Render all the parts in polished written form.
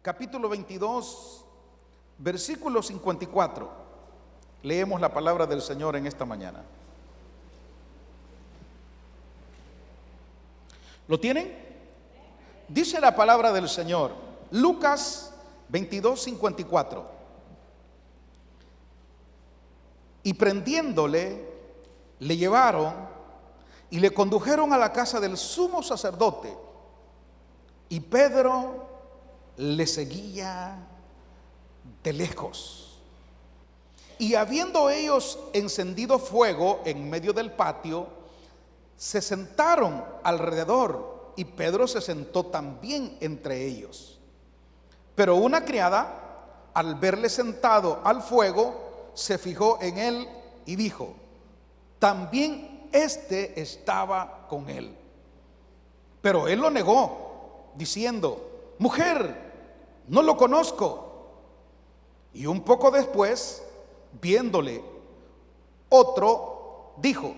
capítulo 22, versículo 54. Leemos la palabra del Señor en esta mañana. ¿Lo tienen? Dice la palabra del Señor, Lucas 22, 54. Y prendiéndole, le llevaron y le condujeron a la casa del sumo sacerdote. Y Pedro le seguía de lejos. Y habiendo ellos encendido fuego en medio del patio, se sentaron alrededor, y Pedro se sentó también entre ellos. Pero una criada, al verle sentado al fuego, se fijó en él y dijo: también éste estaba con él. Pero él lo negó, diciendo: mujer, no lo conozco. Y un poco después, viéndole, otro dijo: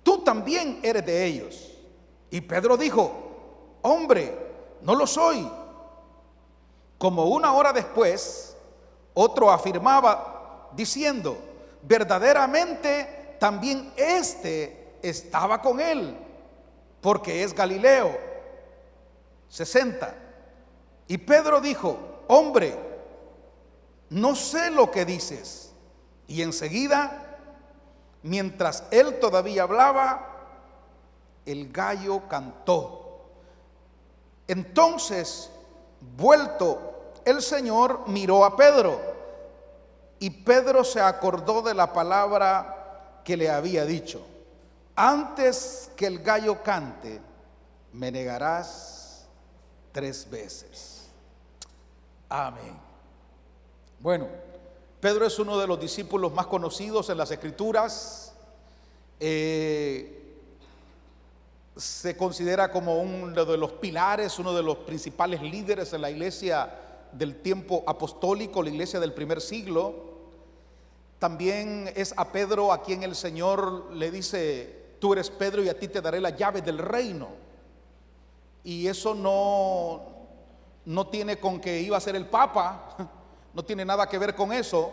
tú también eres de ellos. Y Pedro dijo: hombre, no lo soy. Como una hora después, otro afirmaba, diciendo: verdaderamente también éste estaba con él, porque es Galileo. 60. Y Pedro dijo: hombre, no sé lo que dices. Y enseguida, mientras él todavía hablaba, el gallo cantó. Entonces, vuelto el Señor, miró a Pedro, y Pedro se acordó de la palabra que le había dicho: antes que el gallo cante, me negarás 3 veces. Amén. Bueno, Pedro es uno de los discípulos más conocidos en las Escrituras. Se considera como uno de los pilares, uno de los principales líderes en la iglesia del tiempo apostólico, la iglesia del primer siglo. También es a Pedro a quien el Señor le dice: tú eres Pedro y a ti te daré la llave del reino. Y eso no tiene con que iba a ser el Papa, no tiene nada que ver con eso,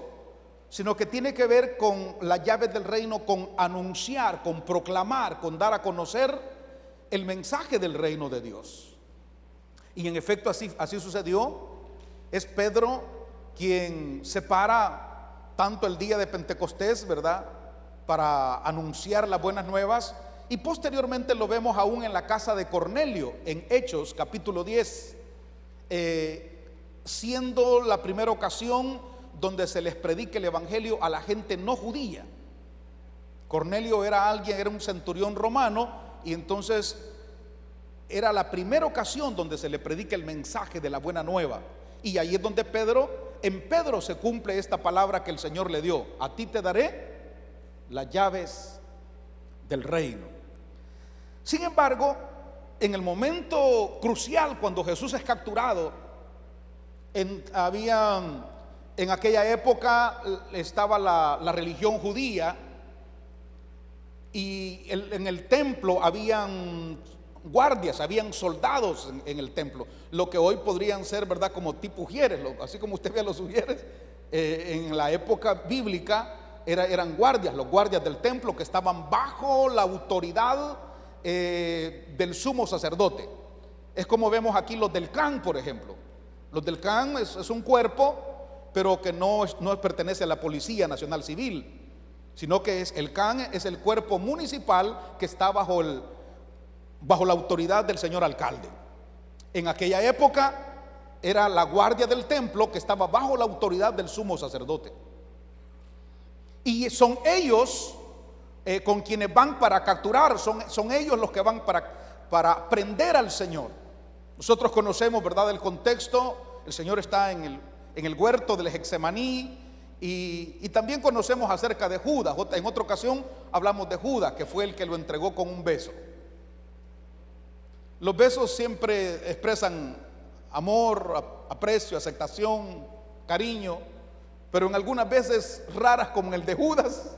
sino que tiene que ver con la llave del reino, con anunciar, con proclamar, con dar a conocer el mensaje del reino de Dios. Y en efecto así sucedió. Es Pedro quien se para tanto el día de Pentecostés, ¿verdad?, para anunciar las buenas nuevas, y posteriormente lo vemos aún en la casa de Cornelio en Hechos capítulo 10, siendo la primera ocasión donde se les predica el evangelio a la gente no judía. Cornelio era un centurión romano, y entonces era la primera ocasión donde se le predica el mensaje de la buena nueva. Y ahí es donde en Pedro se cumple esta palabra que el Señor le dio: a ti te daré las llaves del reino. Sin embargo, en el momento crucial, cuando Jesús es capturado, en aquella época estaba la religión judía, y en el templo habían guardias, habían soldados en el templo, lo que hoy podrían ser, ¿verdad?, como tipo ujieres, así como usted ve a los ujieres. En la época bíblica eran guardias, los guardias del templo, que estaban bajo la autoridad del sumo sacerdote. Es como vemos aquí los del CAN, por ejemplo. Los del CAN es un cuerpo, pero que no pertenece a la Policía Nacional Civil, sino que el CAN es el cuerpo municipal que está bajo la autoridad del señor alcalde. En aquella época era la guardia del templo que estaba bajo la autoridad del sumo sacerdote. Y son ellos con quienes van para capturar, son ellos los que van para prender al Señor. Nosotros conocemos, ¿verdad?, el contexto. El Señor está en el huerto del Getsemaní. Y también conocemos acerca de Judas. En otra ocasión hablamos de Judas, que fue el que lo entregó con un beso. Los besos siempre expresan amor, aprecio, aceptación, cariño, pero en algunas veces raras, como en el de Judas,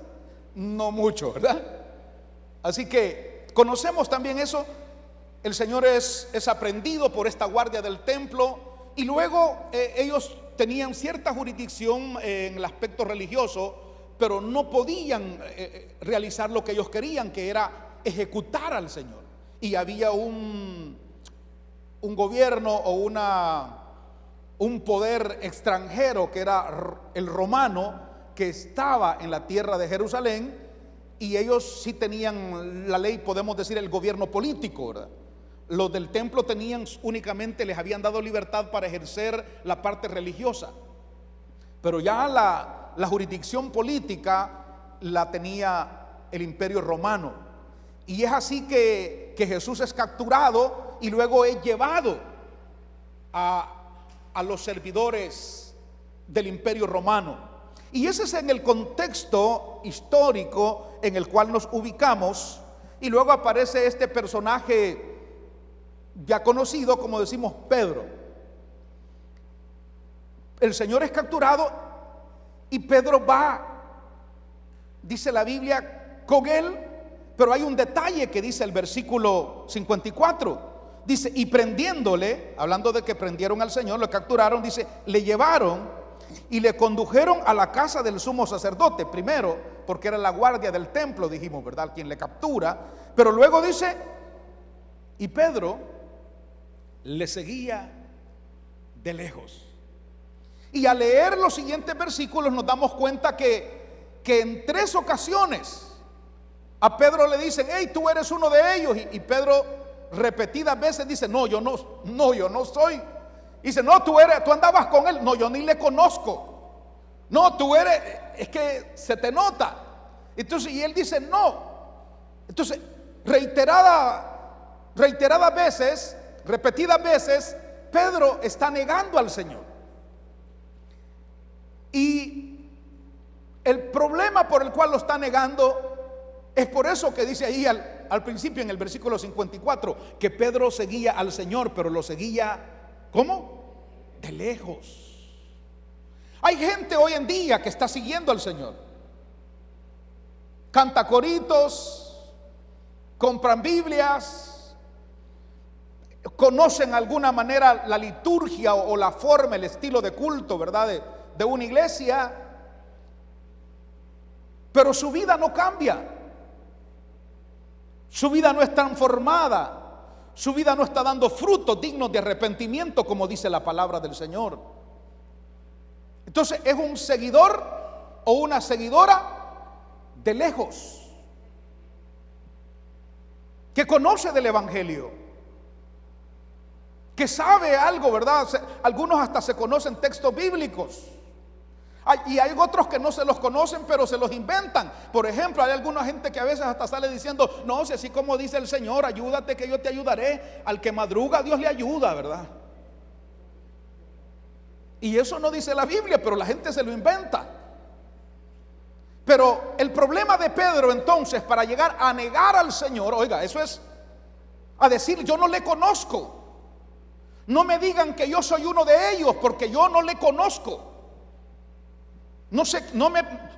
no mucho, ¿verdad? Así que conocemos también eso. El Señor es aprendido por esta guardia del templo, y luego ellos tenían cierta jurisdicción en el aspecto religioso, pero no podían realizar lo que ellos querían, que era ejecutar al Señor. Y había un gobierno o un poder extranjero, que era el romano, que estaba en la tierra de Jerusalén, y ellos sí tenían la ley, podemos decir, el gobierno político, ¿verdad? Los del templo tenían únicamente, les habían dado libertad para ejercer la parte religiosa, pero ya la jurisdicción política la tenía el imperio romano. Y es así que Jesús es capturado y luego es llevado a los servidores del imperio romano. Y ese es en el contexto histórico en el cual nos ubicamos. Y luego aparece este personaje ya conocido, como decimos, Pedro. El Señor es capturado y Pedro va, dice la Biblia, con él. Pero hay un detalle que dice el versículo 54. Dice, y prendiéndole, hablando de que prendieron al Señor, lo capturaron, dice, le llevaron y le condujeron a la casa del sumo sacerdote. Primero, porque era la guardia del templo, dijimos, ¿verdad?, quien le captura. Pero luego dice, y Pedro le seguía de lejos. Y al leer los siguientes versículos nos damos cuenta que en 3 ocasiones a Pedro le dicen, hey, tú eres uno de ellos. Y Pedro repetidas veces dice, no, yo no soy. Dice, no, tú andabas con él. No, yo ni le conozco. No, tú eres, es que se te nota. Entonces, y él dice, no. Entonces, repetidas veces, Pedro está negando al Señor. Y el problema por el cual lo está negando es por eso que dice ahí al principio en el versículo 54, que Pedro seguía al Señor, pero lo seguía, ¿cómo? De lejos. Hay gente hoy en día que está siguiendo al Señor. Canta coritos, compran Biblias, conocen de alguna manera la liturgia o la forma, el estilo de culto, ¿verdad?, de una iglesia, pero su vida no cambia. Su vida no es transformada. Su vida no está dando frutos dignos de arrepentimiento, como dice la palabra del Señor. Entonces es un seguidor o una seguidora de lejos, que conoce del Evangelio, que sabe algo, ¿verdad? Algunos hasta se conocen textos bíblicos. Y hay otros que no se los conocen, pero se los inventan. Por ejemplo, hay alguna gente que a veces hasta sale diciendo, no, si así como dice el Señor, ayúdate que yo te ayudaré. Al que madruga, Dios le ayuda, ¿verdad? Y eso no dice la Biblia, pero la gente se lo inventa. Pero el problema de Pedro entonces, para llegar a negar al Señor, oiga, eso es a decir, yo no le conozco. No me digan que yo soy uno de ellos, porque yo no le conozco. No sé,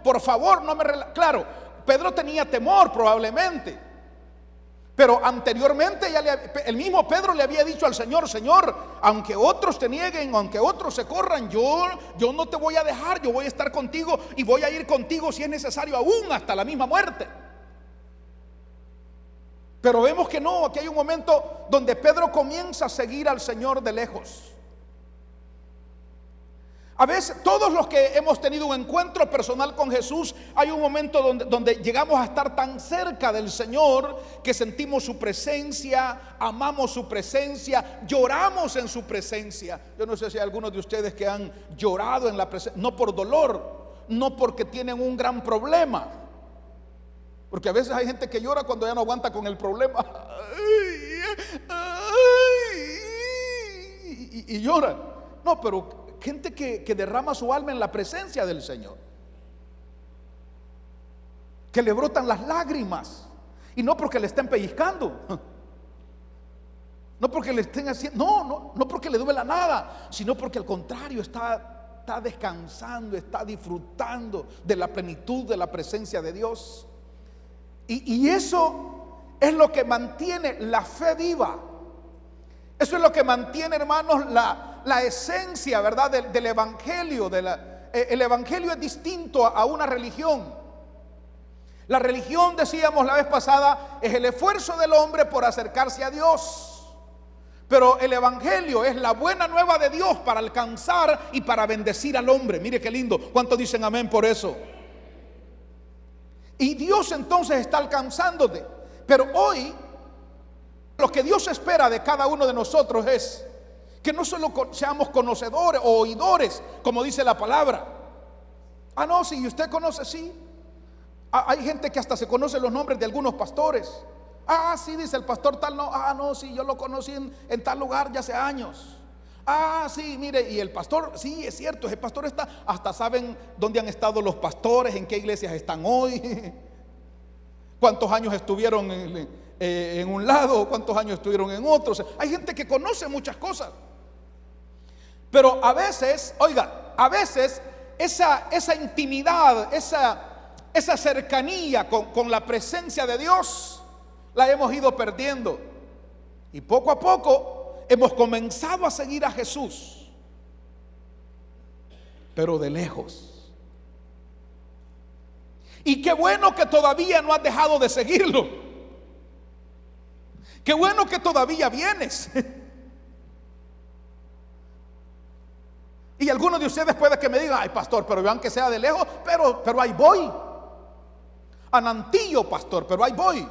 por favor, claro, Pedro tenía temor probablemente, pero anteriormente el mismo Pedro le había dicho al Señor, Señor, aunque otros te nieguen, aunque otros se corran, yo no te voy a dejar, yo voy a estar contigo y voy a ir contigo si es necesario, aún hasta la misma muerte. Pero vemos que no, aquí hay un momento donde Pedro comienza a seguir al Señor de lejos. A veces todos los que hemos tenido un encuentro personal con Jesús, hay un momento donde llegamos a estar tan cerca del Señor que sentimos su presencia, amamos su presencia, lloramos en su presencia. Yo no sé si hay algunos de ustedes que han llorado en la presencia, no por dolor, no porque tienen un gran problema, porque a veces hay gente que llora cuando ya no aguanta con el problema y llora. No, pero gente que derrama su alma en la presencia del Señor, que le brotan las lágrimas, y no porque le estén pellizcando, no porque le estén haciendo, no porque le duela nada, sino porque al contrario está descansando, está disfrutando de la plenitud de la presencia de Dios. Y eso es lo que mantiene la fe viva. Eso es lo que mantiene, hermanos, la esencia, ¿verdad? Del evangelio. El evangelio es distinto a una religión. La religión, decíamos la vez pasada, es el esfuerzo del hombre por acercarse a Dios. Pero el evangelio es la buena nueva de Dios para alcanzar y para bendecir al hombre. Mire qué lindo. ¿Cuántos dicen amén por eso? Y Dios entonces está alcanzándote. Pero hoy lo que Dios espera de cada uno de nosotros es que no solo seamos conocedores o oidores, como dice la palabra. Ah, no, si usted conoce, sí. Hay gente que hasta se conoce los nombres de algunos pastores. Ah, sí, dice el pastor tal, no. Ah, no, sí, yo lo conocí en tal lugar ya hace años. Ah, sí, mire, y el pastor, sí, es cierto, el pastor está, hasta saben dónde han estado los pastores, en qué iglesias están hoy, cuántos años estuvieron en un lado, cuántos años estuvieron en otro. O sea, hay gente que conoce muchas cosas. Pero a veces, oiga, a veces esa intimidad, esa cercanía con la presencia de Dios la hemos ido perdiendo. Y poco a poco hemos comenzado a seguir a Jesús, pero de lejos. Y qué bueno que todavía no has dejado de seguirlo. Qué bueno que todavía vienes. Y algunos de ustedes puede que me digan: ay, pastor, pero vean que sea de lejos, pero ahí voy. Anantillo, pastor, pero ahí voy.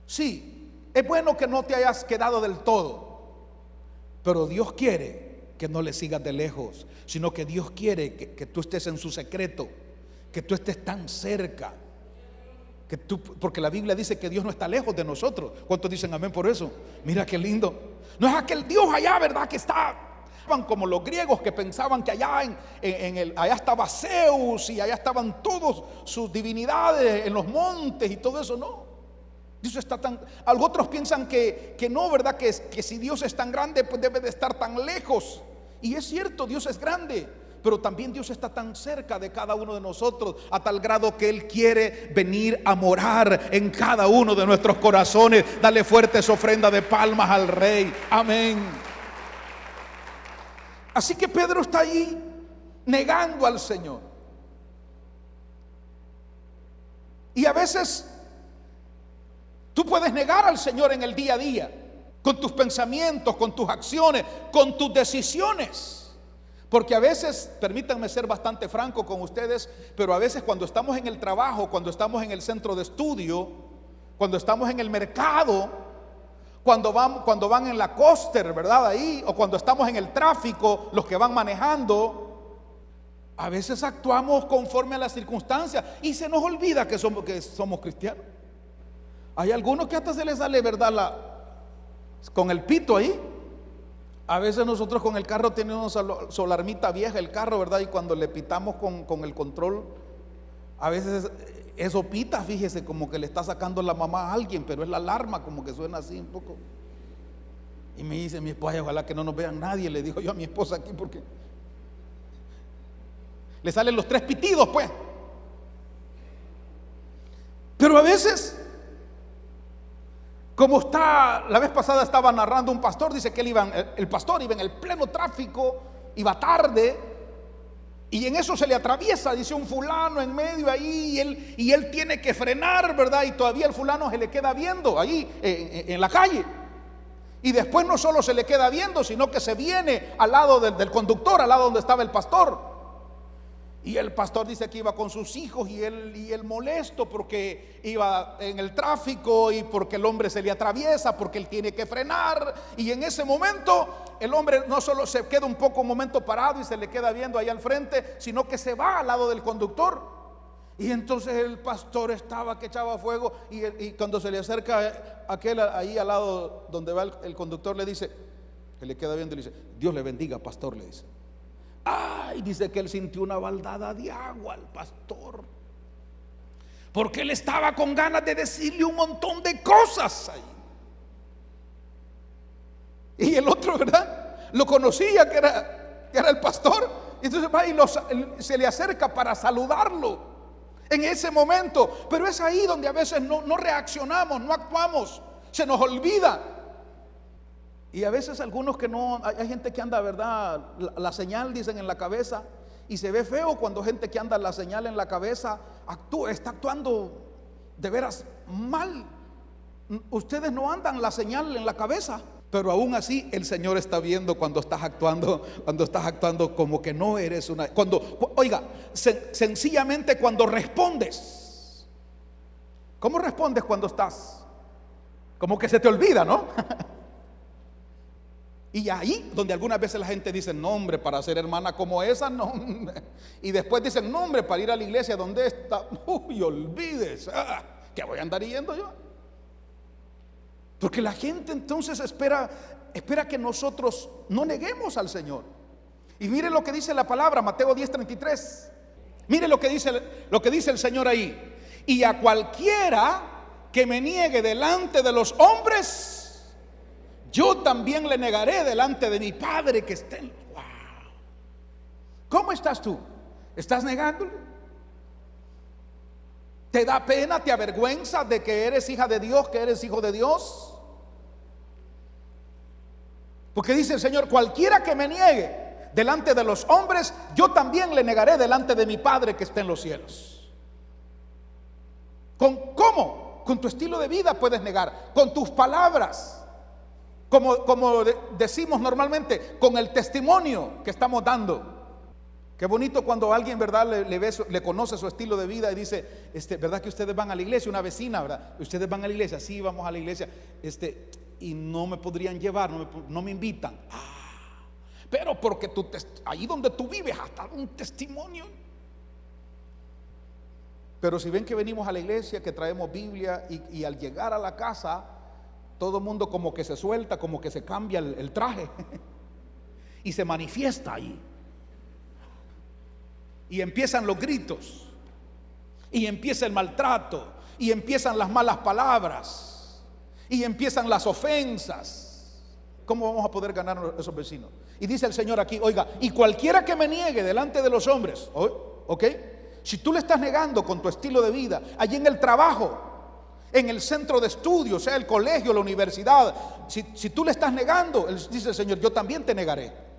Sí, es bueno que no te hayas quedado del todo, pero Dios quiere que no le sigas de lejos, sino que Dios quiere que tú estés en su secreto, que tú estés tan cerca, porque la Biblia dice que Dios no está lejos de nosotros. ¿Cuántos dicen amén por eso? Mira qué lindo. No es aquel Dios allá, ¿verdad? Que está como los griegos, que pensaban que allá allá estaba Zeus y allá estaban todos sus divinidades en los montes y todo eso. No, Dios está otros piensan que no, ¿verdad? Que si Dios es tan grande, pues debe de estar tan lejos. Y es cierto, Dios es grande, pero también Dios está tan cerca de cada uno de nosotros, a tal grado que Él quiere venir a morar en cada uno de nuestros corazones. Dale fuertes ofrendas de palmas al Rey. Amén. Así que Pedro está ahí negando al Señor. Y a veces tú puedes negar al Señor en el día a día, con tus pensamientos, con tus acciones, con tus decisiones. Porque a veces, permítanme ser bastante franco con ustedes, pero a veces cuando estamos en el trabajo, cuando estamos en el centro de estudio, cuando estamos en el mercado, cuando van en la coaster, ¿verdad? Ahí, o cuando estamos en el tráfico, los que van manejando, a veces actuamos conforme a las circunstancias y se nos olvida que somos cristianos. Hay algunos que hasta se les sale, ¿verdad? Con el pito ahí. A veces nosotros con el carro tenemos su alarmita vieja, el carro, ¿verdad? Y cuando le pitamos con el control, a veces eso pita, fíjese, como que le está sacando la mamá a alguien, pero es la alarma, como que suena así un poco. Y me dice mi esposa: ojalá que no nos vean nadie, le digo yo a mi esposa aquí, porque le salen los 3 pitidos, pues. Pero a veces, como la vez pasada estaba narrando un pastor, dice que el pastor iba en el pleno tráfico, iba tarde, y en eso se le atraviesa, dice, un fulano en medio ahí, y él tiene que frenar, ¿verdad? Y todavía el fulano se le queda viendo ahí en la calle. Y después no solo se le queda viendo, sino que se viene al lado del conductor, al lado donde estaba el pastor. Y el pastor dice que iba con sus hijos, y él molesto porque iba en el tráfico y porque el hombre se le atraviesa, porque él tiene que frenar. Y en ese momento el hombre no solo se queda un momento parado y se le queda viendo ahí al frente, sino que se va al lado del conductor. Y entonces el pastor estaba que echaba fuego, y cuando se le acerca aquel ahí al lado donde va el conductor, le dice, que le queda viendo, le dice: Dios le bendiga, pastor, le dice. Ay, dice que él sintió una baldada de agua al pastor, porque él estaba con ganas de decirle un montón de cosas ahí. Y el otro, ¿verdad? Lo conocía que era el pastor. Entonces va y se le acerca para saludarlo en ese momento. Pero es ahí donde a veces no reaccionamos, no actuamos, se nos olvida. Y a veces algunos que no, hay gente que anda, ¿verdad? La señal, dicen, en la cabeza. Y se ve feo cuando gente que anda la señal en la cabeza está actuando de veras mal. Ustedes no andan la señal en la cabeza, pero aún así el Señor está viendo cuando estás actuando como que no eres una. Oiga, sencillamente cuando respondes. ¿Cómo respondes cuando estás? Como que se te olvida, ¿no? Y ahí donde algunas veces la gente dice, no hombre, para ser hermana como esa, no. Y después dicen, no hombre, para ir a la iglesia, ¿dónde está? Uy, olvides, ¿qué voy a andar yendo yo? Porque la gente entonces espera que nosotros no neguemos al Señor. Y mire lo que dice la palabra, Mateo 10:33. Mire lo que dice el Señor ahí. Y a cualquiera que me niegue delante de los hombres, yo también le negaré delante de mi Padre que está en los. Wow. ¿Cómo estás tú? ¿Estás negándole? ¿Te da pena, te avergüenza de que eres hija de Dios, que eres hijo de Dios? Porque dice el Señor, cualquiera que me niegue delante de los hombres, yo también le negaré delante de mi Padre que está en los cielos. ¿Cómo? Con tu estilo de vida puedes negar, con tus palabras. Como decimos normalmente, con el testimonio que estamos dando. Qué bonito cuando alguien, ¿verdad?, le conoce su estilo de vida y dice, ¿verdad que ustedes van a la iglesia? Una vecina, ¿verdad? ¿Ustedes van a la iglesia? Sí, vamos a la iglesia. Y no me podrían llevar, no me invitan. Pero porque ahí donde tú vives hasta un testimonio. Pero si ven que venimos a la iglesia, que traemos Biblia y al llegar a la casa, todo el mundo como que se suelta, como que se cambia el traje y se manifiesta ahí. Y empiezan los gritos, y empieza el maltrato, y empiezan las malas palabras, y empiezan las ofensas. ¿Cómo vamos a poder ganar a esos vecinos? Y dice el Señor aquí, oiga, y cualquiera que me niegue delante de los hombres, ¿ok? Si tú le estás negando con tu estilo de vida, allí en el trabajo, en el centro de estudios, sea el colegio, la universidad, si tú le estás negando, dice el Señor, yo también te negaré.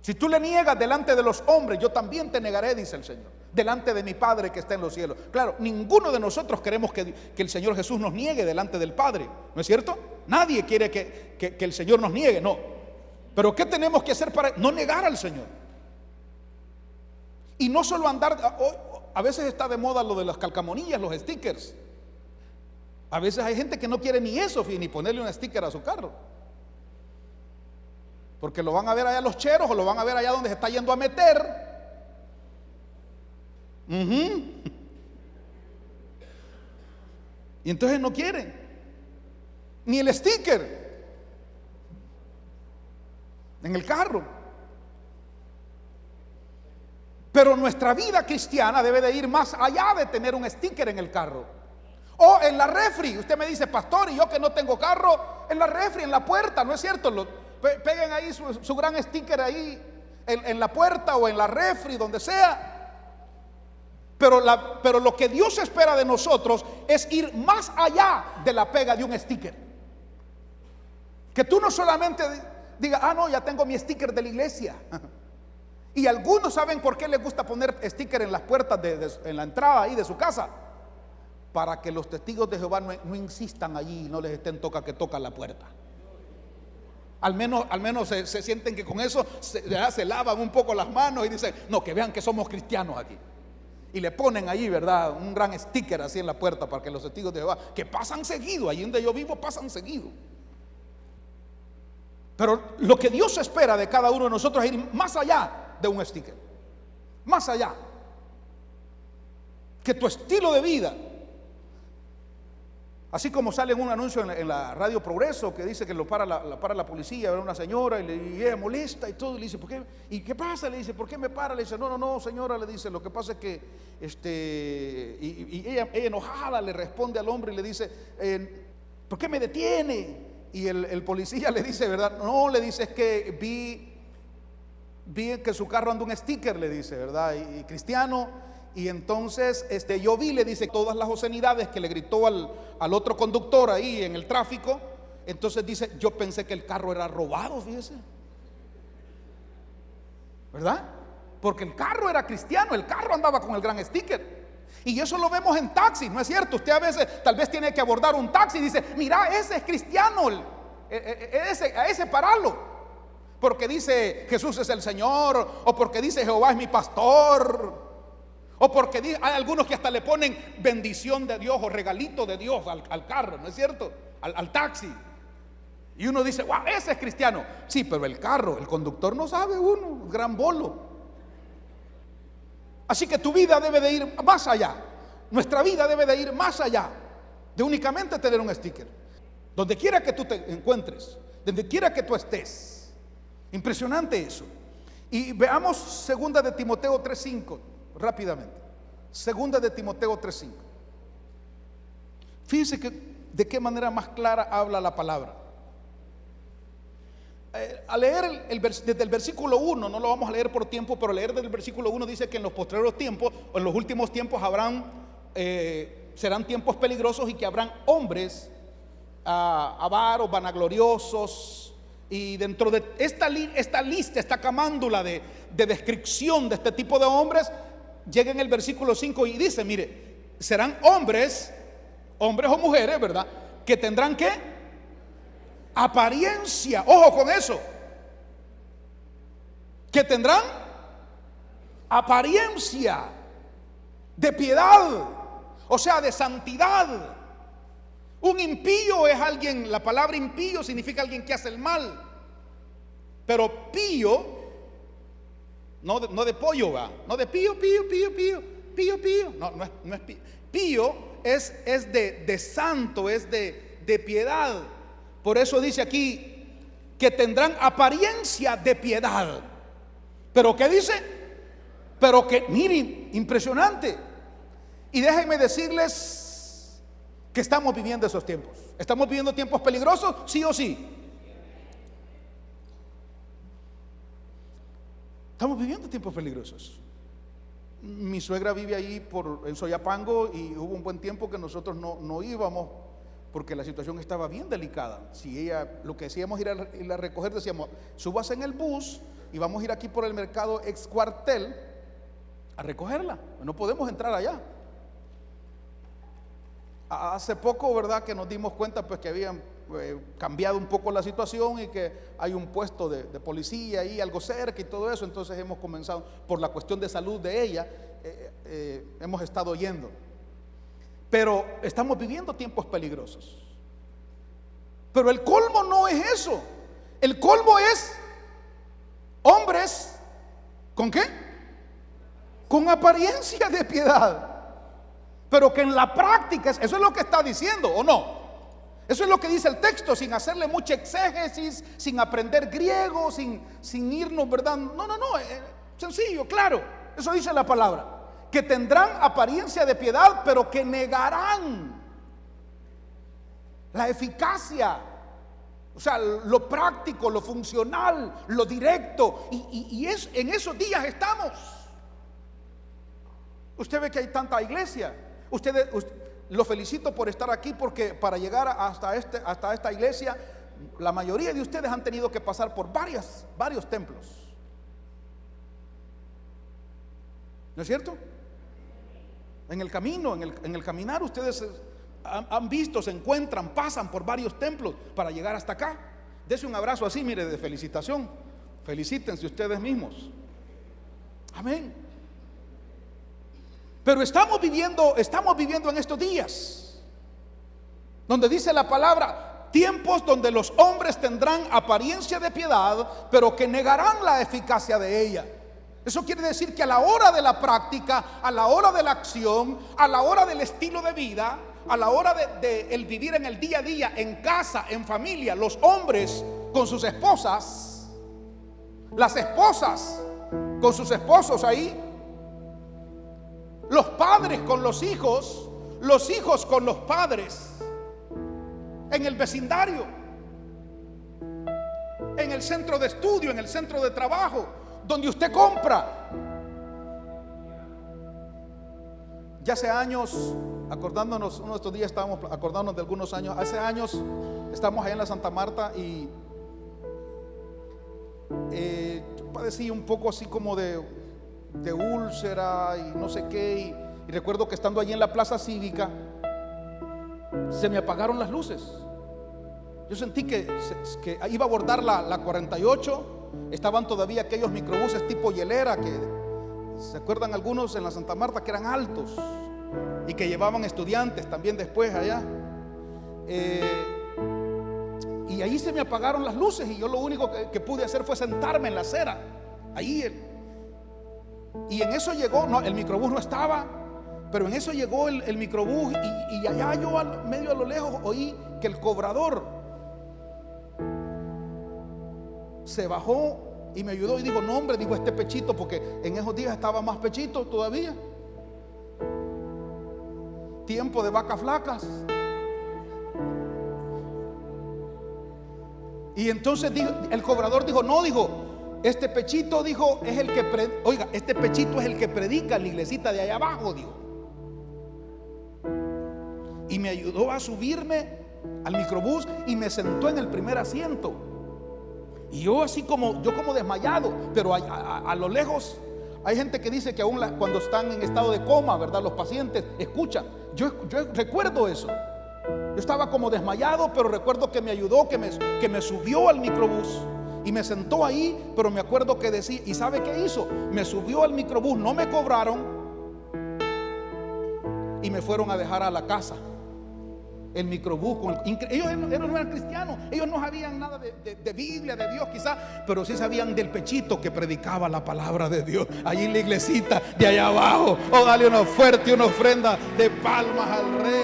Si tú le niegas delante de los hombres, yo también te negaré, dice el Señor, delante de mi Padre que está en los cielos. Claro, ninguno de nosotros queremos que el Señor Jesús nos niegue delante del Padre, ¿no es cierto? Nadie quiere que el Señor nos niegue, no. Pero ¿qué tenemos que hacer para no negar al Señor? Y no solo andar. A veces está de moda lo de las calcamonillas, los stickers. A veces hay gente que no quiere ni eso, ni ponerle un sticker a su carro, porque lo van a ver allá los cheros, o lo van a ver allá donde se está yendo a meter. Y entonces no quieren ni el sticker en el carro. Pero nuestra vida cristiana debe de ir más allá de tener un sticker en el carro o en la refri. Usted me dice, pastor, y yo que no tengo carro, en la refri, en la puerta, ¿no es cierto? Peguen ahí su gran sticker ahí en la puerta o en la refri, donde sea. Pero lo que Dios espera de nosotros es ir más allá de la pega de un sticker. Que tú no solamente digas, no, ya tengo mi sticker de la iglesia. Y algunos saben por qué les gusta poner sticker en las puertas, en la entrada ahí de su casa, para que los testigos de Jehová no insistan allí y no les estén toca la puerta. Al menos se sienten que con eso se lavan un poco las manos y dicen, no, que vean que somos cristianos aquí. Y le ponen ahí, ¿verdad?, un gran sticker así en la puerta para que los testigos de Jehová, que pasan seguido, allí donde yo vivo pasan seguido. Pero lo que Dios espera de cada uno de nosotros es ir más allá de un sticker, más allá. Que tu estilo de vida, así como sale en un anuncio en la Radio Progreso que dice que lo para la policía, una señora, y ella molesta y todo, y le dice, ¿por qué? ¿Y qué pasa? Le dice, ¿por qué me para? Le dice, no, señora, le dice, lo que pasa es que y ella enojada le responde al hombre y le dice, ¿por qué me detiene? Y el policía le dice, ¿verdad? No, le dice, es que vi que su carro anda un sticker, le dice, ¿verdad? Y cristiano. Y entonces yo vi, le dice, todas las obscenidades que le gritó al otro conductor ahí en el tráfico. Entonces dice, yo pensé que el carro era robado, fíjese, ¿verdad? Porque el carro era cristiano, el carro andaba con el gran sticker. Y eso lo vemos en taxis, ¿no es cierto? Usted a veces tal vez tiene que abordar un taxi y dice, mira, ese es cristiano, a ese paralo, porque dice Jesús es el Señor, o porque dice Jehová es mi pastor, o porque hay algunos que hasta le ponen bendición de Dios o regalito de Dios al carro, ¿no es cierto? Al taxi. Y uno dice, wow, ese es cristiano. Sí, pero el carro, el conductor no sabe uno, gran bolo. Así que tu vida debe de ir más allá. Nuestra vida debe de ir más allá de únicamente tener un sticker. Donde quiera que tú te encuentres, donde quiera que tú estés. Impresionante eso. Y veamos segunda de Timoteo 3:5 rápidamente. Segunda de Timoteo 3:5. Fíjense que de qué manera más clara habla la palabra. Al leer desde el versículo 1, no lo vamos a leer por tiempo, pero leer desde el versículo 1 dice que en los postreros tiempos, o en los últimos tiempos serán tiempos peligrosos, y que habrán hombres avaros, vanagloriosos. Y dentro de esta lista, esta camándula de descripción de este tipo de hombres, llega en el versículo 5 y dice, mire, serán hombres o mujeres, ¿verdad? Que tendrán ¿qué? Apariencia, ojo con eso, que tendrán apariencia de piedad, o sea, de santidad. Un impío es alguien, la palabra impío significa alguien que hace el mal, pero pío, no de pollo, va, no de pío, no es pío. Pío es de santo, es de piedad. Por eso dice aquí que tendrán apariencia de piedad. ¿Pero qué dice? Pero que, miren, impresionante. Y déjenme decirles que estamos viviendo esos tiempos. ¿Estamos viviendo tiempos peligrosos? ¿Sí o sí? Estamos viviendo tiempos peligrosos. Mi suegra vive ahí en Soyapango, y hubo un buen tiempo que nosotros no íbamos, porque la situación estaba bien delicada. Si ella, lo que decíamos ir a recoger, decíamos, súbase en el bus y vamos a ir aquí por el mercado ex cuartel a recogerla. No podemos entrar allá. Hace poco, ¿verdad?, que nos dimos cuenta pues que habían cambiado un poco la situación, y que hay un puesto de policía ahí algo cerca y todo eso. Entonces hemos comenzado, por la cuestión de salud de ella, hemos estado yendo. Pero estamos viviendo tiempos peligrosos. Pero el colmo no es eso. El colmo es hombres ¿con qué? Con apariencia de piedad, pero que en la práctica, eso es lo que está diciendo, ¿o no? Eso es lo que dice el texto, sin hacerle mucha exégesis, sin aprender griego, sin irnos, ¿verdad? No, sencillo, claro. Eso dice la palabra. Que tendrán apariencia de piedad, pero que negarán la eficacia, o sea, lo práctico, lo funcional, lo directo. Y en esos días estamos. Usted ve que hay tanta iglesia. Usted, lo felicito por estar aquí, porque para llegar hasta esta iglesia, la mayoría de ustedes han tenido que pasar por varios templos. ¿No es cierto? En el camino, en el caminar, ustedes han visto, se encuentran, pasan por varios templos para llegar hasta acá. Dese un abrazo así, mire, de felicitación. Felicítense ustedes mismos. Amén. Pero estamos viviendo en estos días donde dice la palabra, tiempos donde los hombres tendrán apariencia de piedad, pero que negarán la eficacia de ella. Eso quiere decir que a la hora de la práctica, a la hora de la acción, a la hora del estilo de vida, a la hora de el vivir en el día a día, en casa, en familia, los hombres con sus esposas, las esposas con sus esposos ahí, los padres con los hijos con los padres, en el vecindario, en el centro de estudio, en el centro de trabajo, donde usted compra. Ya hace años acordándonos, uno de estos días estábamos acordándonos de algunos años. Hace años estamos allá en la Santa Marta y yo padecí un poco así como de úlcera y no sé qué. Y recuerdo que estando allí en la plaza cívica, se me apagaron las luces. Yo sentí que iba a abordar la 48. Estaban todavía aquellos microbuses tipo hielera que se acuerdan algunos en la Santa Marta que eran altos y que llevaban estudiantes también después allá. Y ahí se me apagaron las luces y yo lo único que pude hacer fue sentarme en la acera. Ahí y en eso llegó, no, el microbús no estaba, pero en eso llegó el microbús y allá yo medio a lo lejos oí que el cobrador se bajó y me ayudó y dijo: no, hombre, dijo, este pechito, porque en esos días estaba más pechito todavía, tiempo de vacas flacas. Y entonces el cobrador dijo: no, dijo, este pechito, dijo, es el que oiga, este pechito es el que predica en la iglesita de allá abajo, dijo. Y me ayudó a subirme al microbús y me sentó en el primer asiento. Y yo así como desmayado, pero a lo lejos hay gente que dice que aún cuando están en estado de coma, ¿verdad?, los pacientes escuchan. Yo recuerdo eso. Yo estaba como desmayado, pero recuerdo que me ayudó, que me subió al microbús y me sentó ahí. Pero me acuerdo que decía, ¿y sabe qué hizo? Me subió al microbús, no me cobraron y me fueron a dejar a la casa. El microbús, ellos no eran cristianos, ellos no sabían nada de Biblia, de Dios quizás, pero sí sabían del pechito que predicaba la palabra de Dios allí en la iglesita de allá abajo. Oh, dale una fuerte, una ofrenda de palmas al Rey.